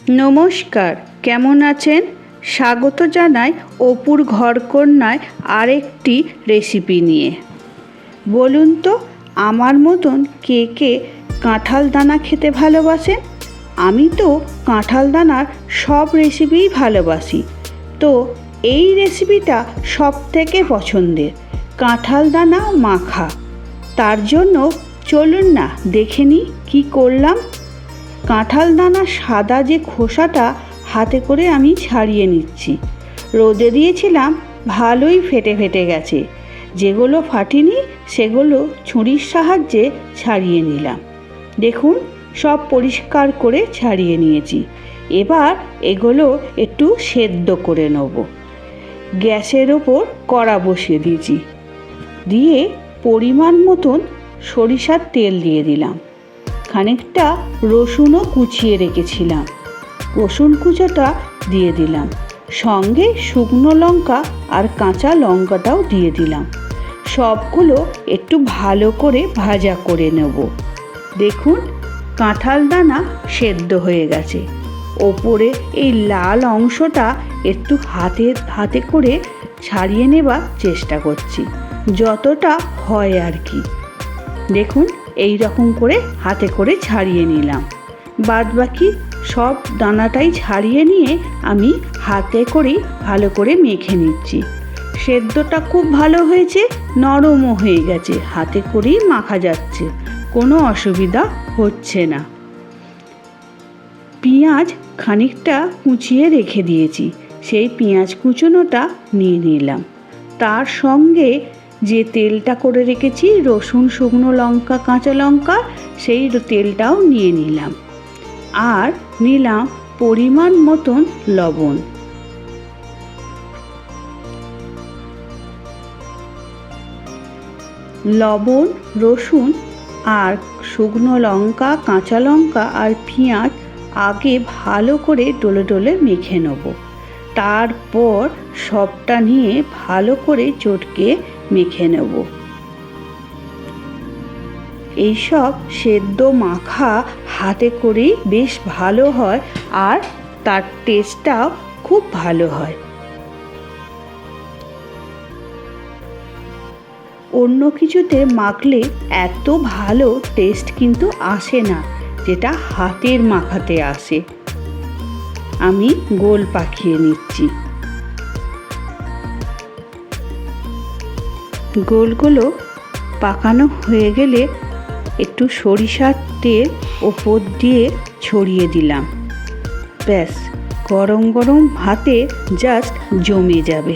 নমস্কার, কেমন আছেন? স্বাগত জানাই অপুর ঘরকন্যায় আরেকটি রেসিপি নিয়ে। বলুন তো, আমার মতন কে কে কাঁঠাল দানা খেতে ভালোবাসেন? আমি তো কাঁঠাল দানার সব রেসিপিই ভালোবাসি। তো এই রেসিপিটা সব থেকে পছন্দের, কাঁঠাল দানা মাখা। তার জন্য চলুন না দেখে নিই কী করলাম। কাঁঠাল দানার সাদা যে খোসাটা হাতে করে আমি ছাড়িয়ে নিচ্ছি। রোদে দিয়েছিলাম, ভালোই ফেটে ফেটে গেছে। যেগুলো ফাটেনি সেগুলো ছুরির সাহায্যে ছাড়িয়ে নিলাম। দেখুন, সব পরিষ্কার করে ছাড়িয়ে নিয়েছি। এবার এগুলো একটু সেদ্ধ করে নেব। গ্যাসের ওপর কড়া বসিয়ে দিয়েছি, দিয়ে পরিমাণ মতন সরিষার তেল দিয়ে দিলাম। খানিকটা রসুনও কুচিয়ে রেখেছিলাম, রসুন কুচোটা দিয়ে দিলাম। সঙ্গে শুকনো লঙ্কা আর কাঁচা লঙ্কাটাও দিয়ে দিলাম। সবগুলো একটু ভালো করে ভাজা করে নেব। দেখুন, কাঁঠাল দানা সেদ্ধ হয়ে গেছে। ওপরে এই লাল অংশটা একটু হাতে করে ছাড়িয়ে নেবার চেষ্টা করছি, যতটা হয় আর কি। দেখুন, এই রকম করে হাতে করে ছাড়িয়ে নিলাম। বাদ বাকি সব দানাটাই ছাড়িয়ে নিয়ে আমি হাতে করেই ভালো করে মেখে নিচ্ছি। সেদ্ধটা খুব ভালো হয়েছে, নরমও হয়ে গেছে, হাতে করেই মাখা যাচ্ছে, কোনো অসুবিধা হচ্ছে না। পেঁয়াজ খানিকটা কুচিয়ে রেখে দিয়েছি, সেই পেঁয়াজ কুচোনোটা নিয়ে নিলাম। তার সঙ্গে যে তেলটা করে রেখেছি, রসুন, শুকনো লঙ্কা, কাঁচা লঙ্কা, সেই তেলটাও নিয়ে নিলাম। আর নিলাম পরিমাণ মতন লবণ। লবণ, রসুন আর শুকনো লঙ্কা, কাঁচা লঙ্কা আর পেঁয়াজ আগে ভালো করে ডলে ডলে মেখে নেব। তারপর সবটা নিয়ে ভালো করে চটকে মেখে নেব। এইসব সেদ্ধ মাখা হাতে করেই বেশ ভালো হয়, আর তার টেস্টটাও খুব ভালো হয়। অন্য কিছুতে মাখলে এত ভালো টেস্ট কিন্তু আসে না, যেটা হাতের মাখাতে আসে। আমি গোল পাকিয়ে নিচ্ছি। গোলগুলো পাকানো হয়ে গেলে একটু সরিষার তেল ওপর দিয়ে ছড়িয়ে দিলাম। ব্যাস, গরম গরম ভাতে জাস্ট জমে যাবে।